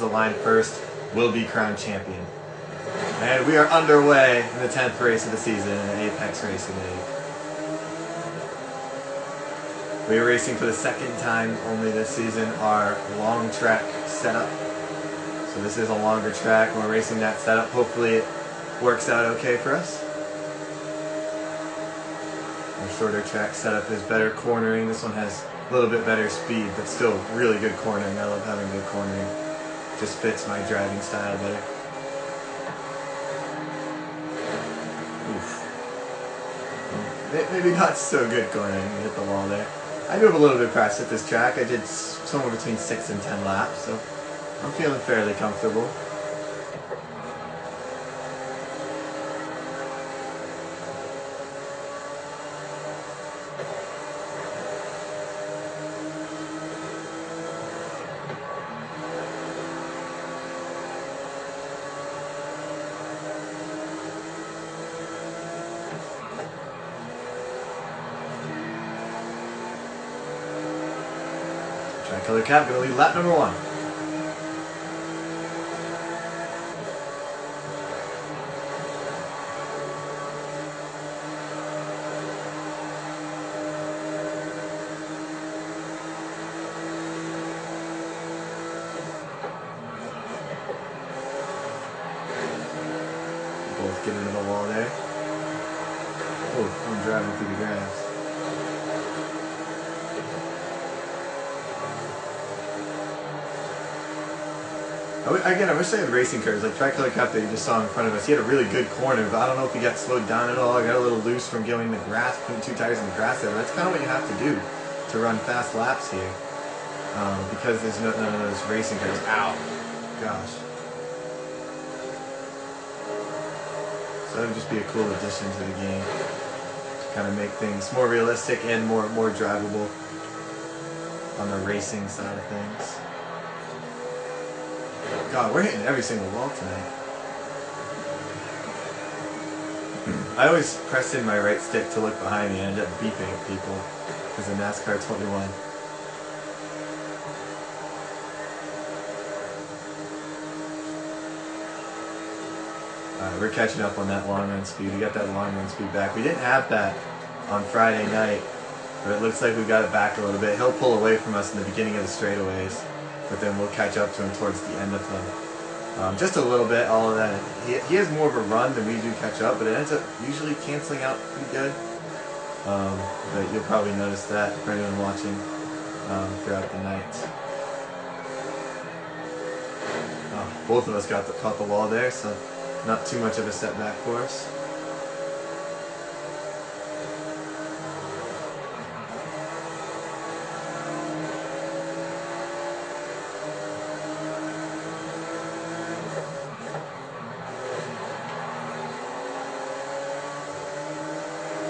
the line first will be crowned champion. And we are underway in the 10th race of the season in Apex Racing League. We are racing for the second time only this season our long track setup. So this is a longer track and we're racing that setup. Hopefully it works out okay for us. Our shorter track setup is better cornering. This one has a little bit better speed, but still really good cornering. I love having good cornering. Just fits my driving style better. Oof. Maybe not so good cornering. Hit the wall there. I do have a little bit of practice at this track. I did somewhere between 6 and 10 laps, so I'm feeling fairly comfortable. Tricolor cap, gonna lead lap number 1. Both get into the wall there. Oh, I'm driving through the grass. Again, I wish I had racing curves like Tricolor Cup that you just saw in front of us. He had a really good corner, but I don't know if he got slowed down at all. I got a little loose from going the grass, putting 2 tires in the grass there. That's kind of what you have to do to run fast laps here, because there's none of those racing curves. Ow, gosh. So that would just be a cool addition to the game to kind of make things more realistic and more drivable on the racing side of things. God, we're hitting every single wall tonight. I always press in my right stick to look behind me and end up beeping at people because of NASCAR 21. We're catching up on that long run speed. We got that long run speed back. We didn't have that on Friday night, but it looks like we got it back a little bit. He'll pull away from us in the beginning of the straightaways, but then we'll catch up to him towards the end of them. Just a little bit, all of that. He has more of a run than we do catch up, but it ends up usually canceling out pretty good. But you'll probably notice that for anyone watching throughout the night. Both of us caught the wall there, so not too much of a setback for us.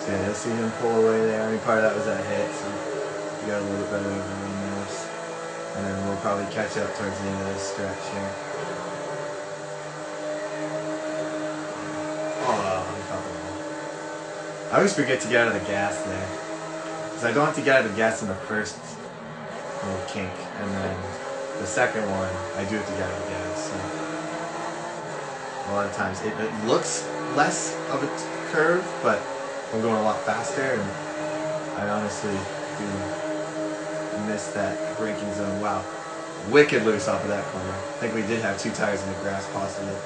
Yeah, you'll see him pull away there. I mean, part of that was that hit, so we got a little bit better over the nose. And then we'll probably catch up towards the end of this stretch here. I always forget to get out of the gas there, because I don't have to get out of the gas in the first little kink, and then the second one I do have to get out of the gas. So a lot of times it looks less of a curve, but I'm going a lot faster, and I honestly do miss that braking zone. Wow, wicked loose off of that corner. I think we did have 2 tires in the grass possibly.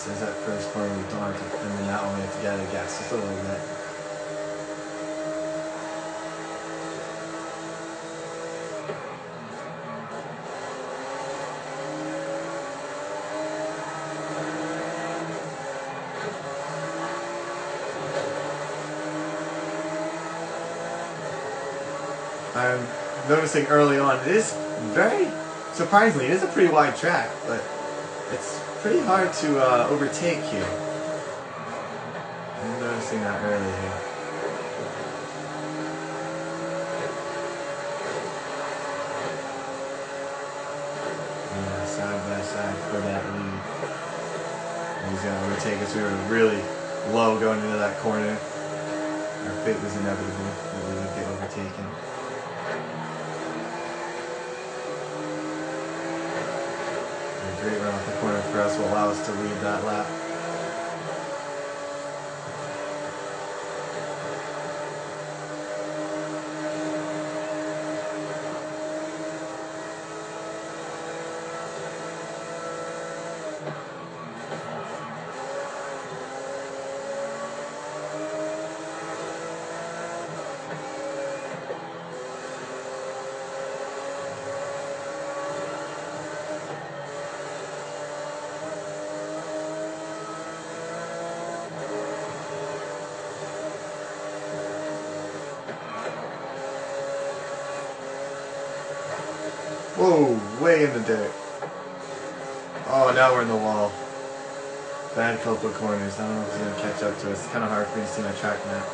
There's that first corner we don't have to, and then that one we have to get out of the gas just a little bit. I'm noticing early on, it is very, surprisingly, it is a pretty wide track, but it's pretty hard to overtake here. I'm noticing that early here. Yeah, side by side for that lead. And he's going to overtake us. We were really low going into that corner. Our fate was inevitable that we would get overtaken. A great run off the corner for us will allow us to lead that lap. Whoa, way in the dirt. Oh, now we're in the wall. Bad couple of corners. I don't know if he's going to catch up to us. It's kind of hard for me to see my track map.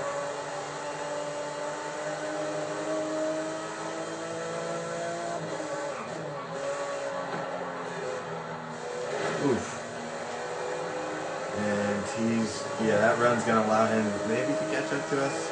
Oof. And yeah, that run's going to allow him maybe to catch up to us.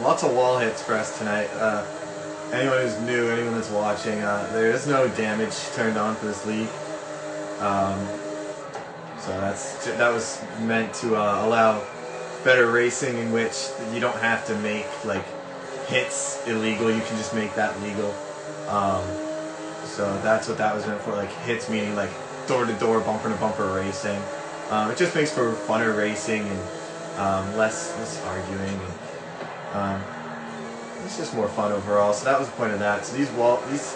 Lots of wall hits for us tonight. Anyone who's new, anyone that's watching, there is no damage turned on for this league. So that was meant to allow better racing in which you don't have to make like hits illegal. You can just make that legal. So that's what that was meant for. Like hits meaning like door-to-door, bumper-to-bumper racing. It just makes for funner racing and less arguing. And, it's just more fun overall, so that was the point of that. So these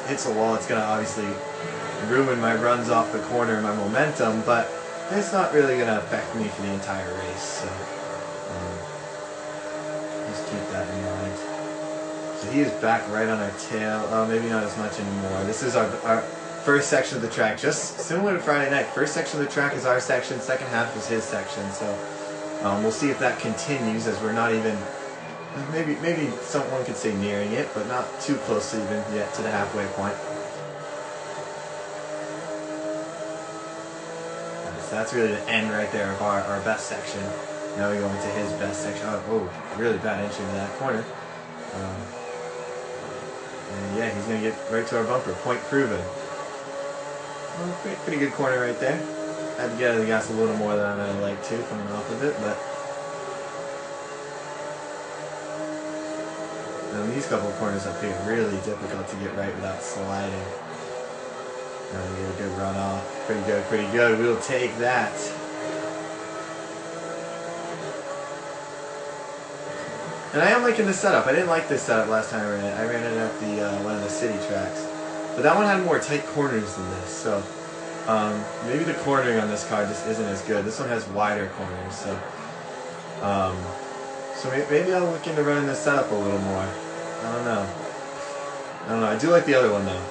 hits a wall, it's going to obviously ruin my runs off the corner and my momentum, but it's not really going to affect me for the entire race, so just keep that in mind. So he is back right on our tail. Maybe not as much anymore. This is our first section of the track, just similar to Friday night. First section of the track is our section, second half is his section, so we'll see if that continues, as we're not even... Maybe someone could say nearing it, but not too close to even yet to the halfway point. So that's really the end right there of our best section. Now we go into his best section. Oh, really bad entry into that corner. And yeah, he's going to get right to our bumper. Point proven. Well, pretty good corner right there. Had to get out of the gas a little more than I'd like to coming off of it, but... And these couple of corners up here are really difficult to get right without sliding. And we get a good run off. Pretty good, pretty good. We'll take that. And I am liking this setup. I didn't like this setup last time I ran it. I ran it at the one of the city tracks. But that one had more tight corners than this. So maybe the cornering on this car just isn't as good. This one has wider corners. So maybe I'll look into running this setup a little more. I don't know. I do like the other one though.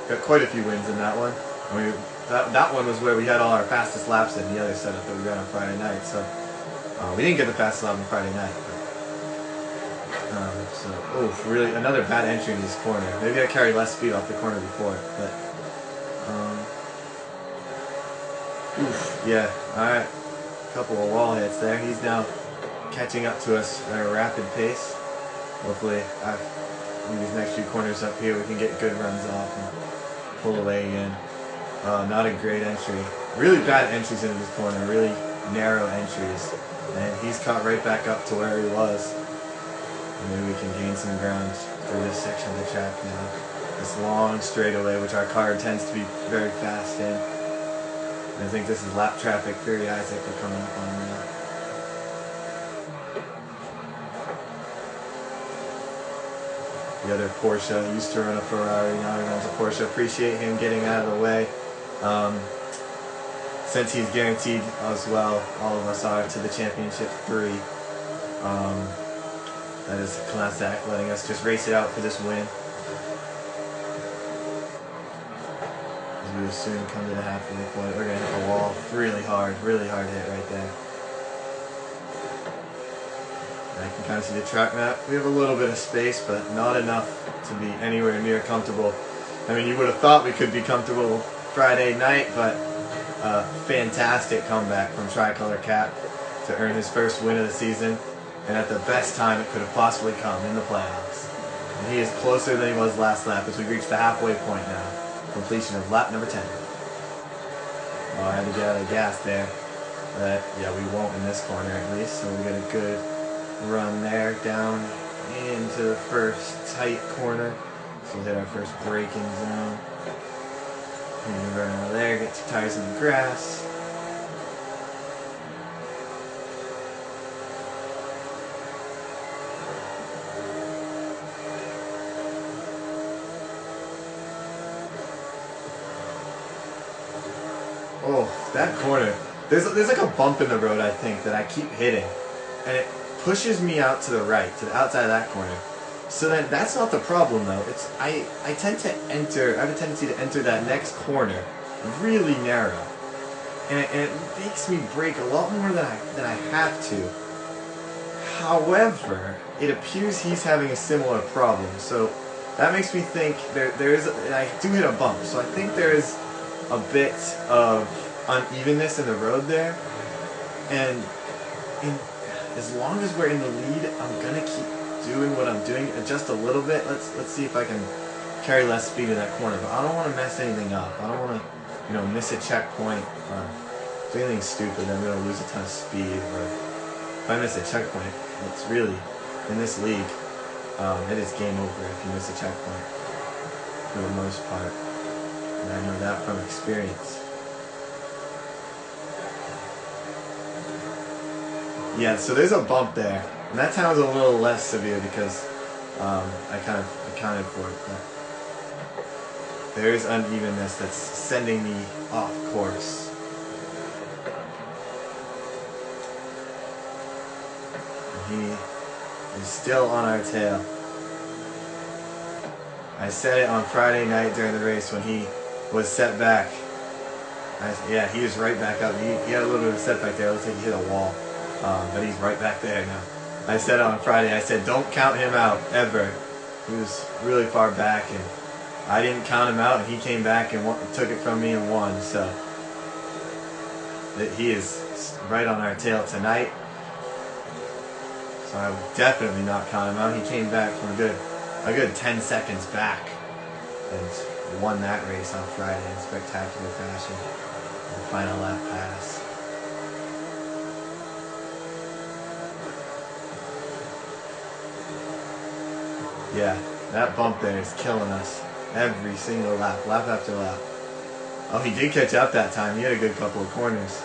Got quite a few wins in that one. I mean, that one was where we had all our fastest laps in the other setup that we ran on Friday night. So we didn't get the fastest lap on Friday night. But, really another bad entry in this corner. Maybe I carried less speed off the corner before, but yeah. All right. Couple of wall hits there. He's now catching up to us at a rapid pace. Hopefully, in these next few corners up here, we can get good runs off and pull away again. Not a great entry. Really bad entries into this corner. Really narrow entries. And he's caught right back up to where he was. And maybe we can gain some ground through this section of the track now. this long straightaway, which our car tends to be very fast in. And I think this is lap traffic. Fury Isaac we're coming up on now. The other Porsche used to run a Ferrari, now he runs a Porsche. Appreciate him getting out of the way. Since he's guaranteed as well, all of us are, to the Championship 3. That is Class Act letting us just race it out for this win. As we will soon come to the halfway point. We're going to hit the wall really hard hit right there. And I can kind of see the track map. We have a little bit of space, but not enough to be anywhere near comfortable. I mean, you would have thought we could be comfortable Friday night, but fantastic comeback from Tricolor Cap to earn his first win of the season, and at the best time it could have possibly come in the playoffs. And he is closer than he was last lap as we reach the halfway point now. Completion of lap number 10. Oh, I had to get out of the gas there. But yeah, we won't in this corner at least, so we get a good run there down into the first tight corner. So we'll hit our first braking zone. And run out of there, get 2 tires in the grass. Oh, that corner. There's like a bump in the road, I think, that I keep hitting. And it pushes me out to the right, to the outside of that corner. So then that's not the problem though. It's I tend to enter, I have a tendency to enter that next corner really narrow. And it makes me brake a lot more than I have to. However, it appears he's having a similar problem. So that makes me think there is, and I do hit a bump, so I think there is a bit of unevenness in the road there. And as long as we're in the lead, I'm gonna keep doing what I'm doing, just a little bit. Let's see if I can carry less speed in that corner. But I don't want to mess anything up. I don't want to, miss a checkpoint or do anything stupid. I'm going to lose a ton of speed. Or if I miss a checkpoint, it's really, in this league, it is game over if you miss a checkpoint for the most part. And I know that from experience. Yeah, so there's a bump there. And that time was a little less severe because I kind of accounted for it. But there is unevenness that's sending me off course. And he is still on our tail. I said it on Friday night during the race when he was set back. Yeah, he is right back up. He had a little bit of a setback there. It looks like he hit a wall. But he's right back there now. I said on Friday, I said, don't count him out, ever. He was really far back, and I didn't count him out, and he came back and took it from me and won. So he is right on our tail tonight. So I would definitely not count him out. He came back from a good 10 seconds back and won that race on Friday in spectacular fashion. The final lap pass. Yeah, that bump there is killing us every single lap, lap after lap. Oh, he did catch up that time. He had a good couple of corners.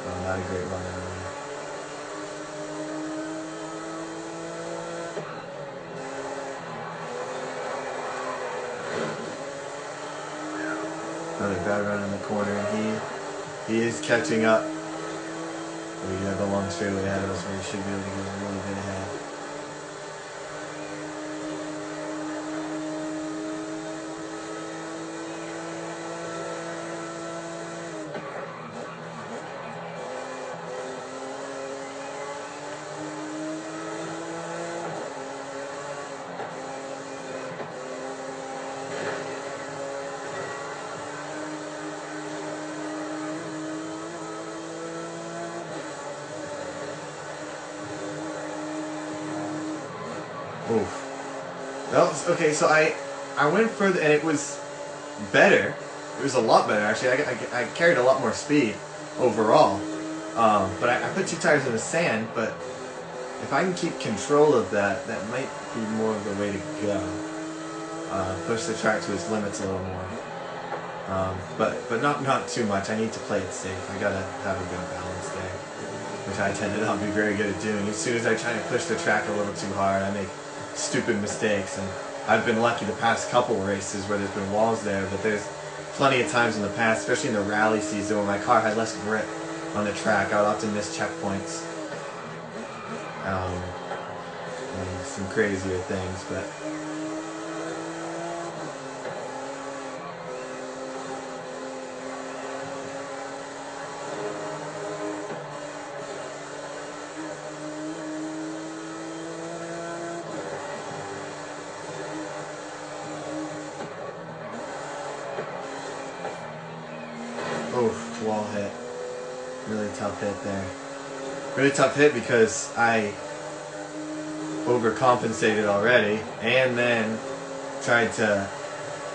Oh, not a great run out of there. Another bad run in the corner, and he is catching up. We have a long straightaway ahead of us where we should be able to get a little bit ahead. Oof. Well, okay, so I went further, and it was better. It was a lot better, actually. I carried a lot more speed overall. But I put 2 tires in the sand, but if I can keep control of that, that might be more of the way to go. Push the track to its limits a little more. But not too much. I need to play it safe. I gotta have a good balance there, which I tend to not be very good at doing. As soon as I try to push the track a little too hard, I make stupid mistakes. And I've been lucky the past couple races where there's been walls there, but there's plenty of times in the past, especially in the rally season, when my car had less grip on the track. I would often miss checkpoints. And some crazier things, but oof, wall hit. Really tough hit there. Really tough hit because I overcompensated already and then tried to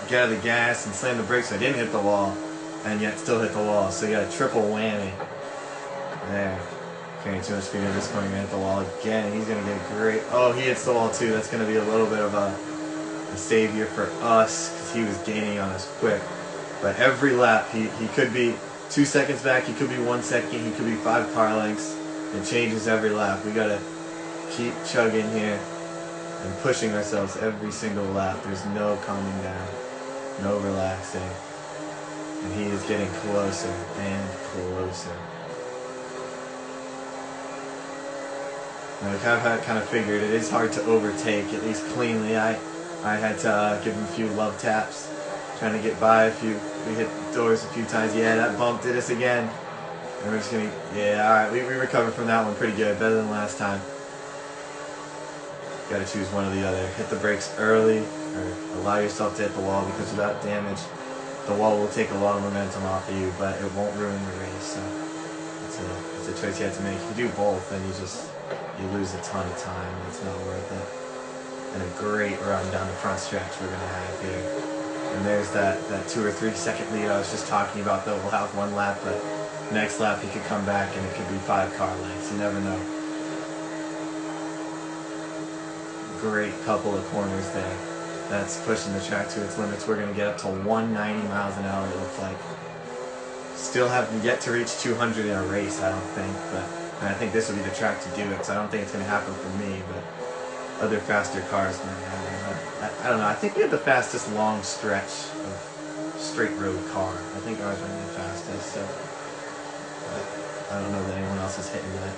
get out of the gas and slam the brakes so I didn't hit the wall and yet still hit the wall. So you got a triple whammy there. Carrying too much speed in this corner, gonna hit the wall again. He's gonna get a great, oh, he hits the wall too. That's gonna be a little bit of a savior for us because he was gaining on us quick. But every lap he could be 2 seconds back, he could be 1 second, he could be 5 car lengths. It changes every lap. We gotta keep chugging here and pushing ourselves every single lap. There's no calming down, no relaxing. And he is getting closer and closer. Now I kind of figured it is hard to overtake, at least cleanly. I had to give him a few love taps, trying to get by a few. We hit doors a few times. Yeah, that bump did us again. And we're just gonna, yeah, alright, we recovered from that one pretty good, better than last time. Gotta choose one or the other. Hit the brakes early, or allow yourself to hit the wall, because without damage, the wall will take a lot of momentum off of you, but it won't ruin the race. So it's a choice you have to make. If you do both, then you lose a ton of time. It's not worth it. And a great run down the front stretch we're gonna have here. And there's that 2 or 3 second lead I was just talking about that we'll have one lap, but next lap he could come back and it could be 5 car lengths. You never know. Great couple of corners there. That's pushing the track to its limits. We're going to get up to 190 miles an hour, it looks like. Still haven't yet to reach 200 in a race, I don't think. And I think this will be the track to do it, so I don't think it's going to happen for me, but other faster cars might have it. I don't know. I think we have the fastest long stretch of straight road car. I think ours might be the fastest, so I don't know that anyone else is hitting that.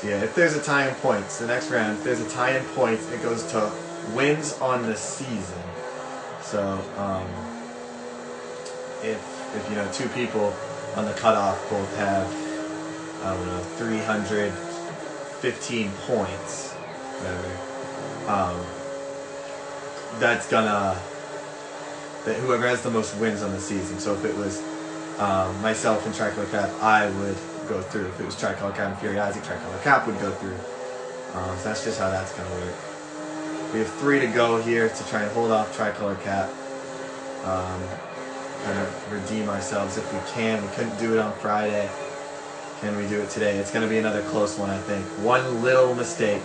Yeah, if there's a tie in points, the next round, if there's a tie in points, it goes to wins on the season. So, if 2 people on the cutoff both have, I don't know, 315 points, whatever, that's gonna, whoever has the most wins on the season. So if it was myself and Tricolor Cap, I would go through. If it was Tricolor Cap and Fury Isaac, Tricolor Cap would go through. So that's just how that's going to work. We have 3 to go here to try and hold off Tricolor Cap. Kind of redeem ourselves if we can. We couldn't do it on Friday. Can we do it today? It's going to be another close one, I think. One little mistake,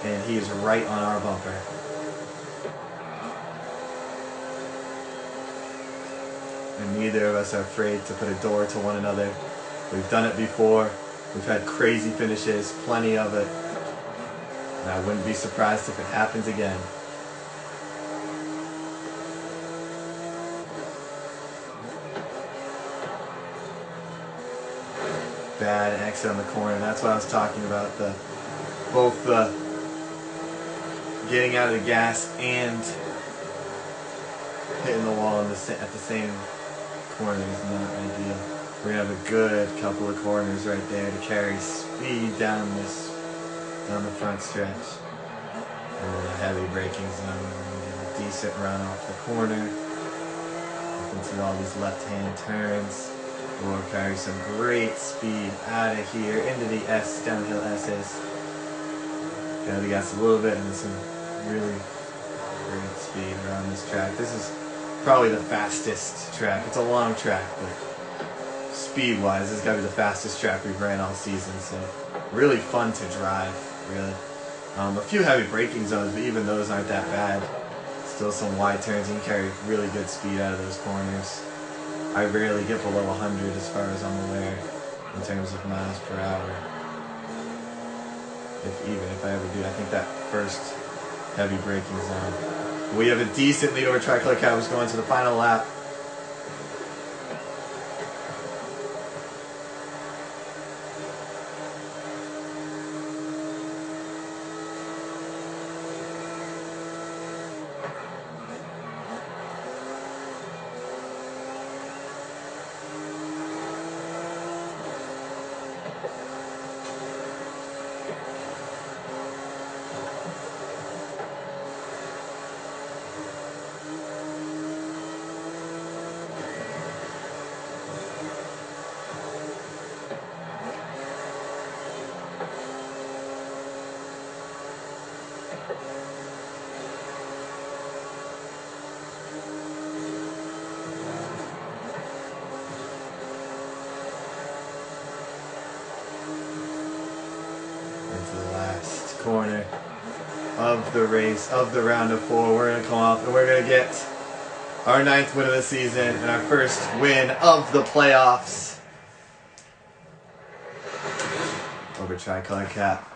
and he is right on our bumper. And neither of us are afraid to put a door to one another. We've done it before. We've had crazy finishes, plenty of it. And I wouldn't be surprised if it happens again. Bad exit on the corner. That's what I was talking about. Both the getting out of the gas and hitting the wall at the same corner is not ideal. We're going to have a good couple of corners right there to carry speed down the front stretch. And then a heavy braking zone. We're going to get a decent run off the corner. You can see all these left-hand turns. 4 carries some great speed out of here into the S, downhill S's. Down the gas a little bit and some really great speed around this track. This is probably the fastest track. It's a long track, but speed-wise, this has got to be the fastest track we've ran all season. So really fun to drive, really. A few heavy braking zones, but even those aren't that bad. Still some wide turns. You can carry really good speed out of those corners. I rarely get below 100 as far as I'm aware in terms of miles per hour. If I ever do. I think that first heavy braking zone. We have a decent lead over Tricolor Cat, who's going to the final lap. Corner of the race, of the round of 4. We're going to come off and we're going to get our 9th win of the season and our first win of the playoffs over Tricolor Cat.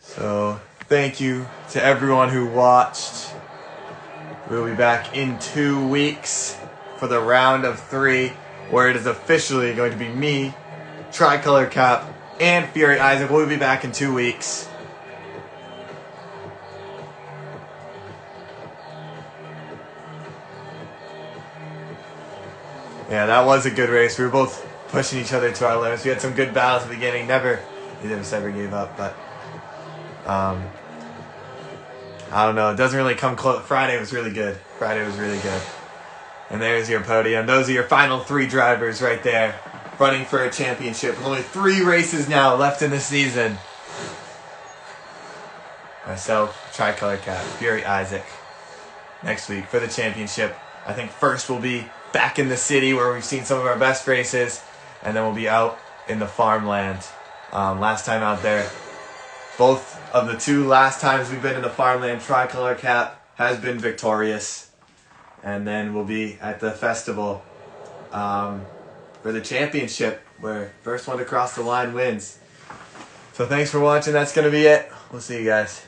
So thank you to everyone who watched. We'll be back in 2 weeks for the round of 3, where it is officially going to be me, Tricolor Cap, and Fury Isaac. We'll be back in 2 weeks. Yeah, that was a good race. We were both pushing each other to our limits. We had some good battles at the beginning. Neither of us ever gave up, but I don't know. It doesn't really come close. Friday was really good. And there's your podium. Those are your final 3 drivers right there, running for a championship with only 3 races now left in the season. Myself, Tricolor Cat, Fury Isaac. Next week for the championship. I think first we'll be back in the city where we've seen some of our best races, and then we'll be out in the farmland. Last time out there, both of the 2 last times we've been in the farmland, Tricolor Cat has been victorious. And then we'll be at the festival for the championship, where first one to cross the line wins. So thanks for watching. That's going to be it. We'll see you guys.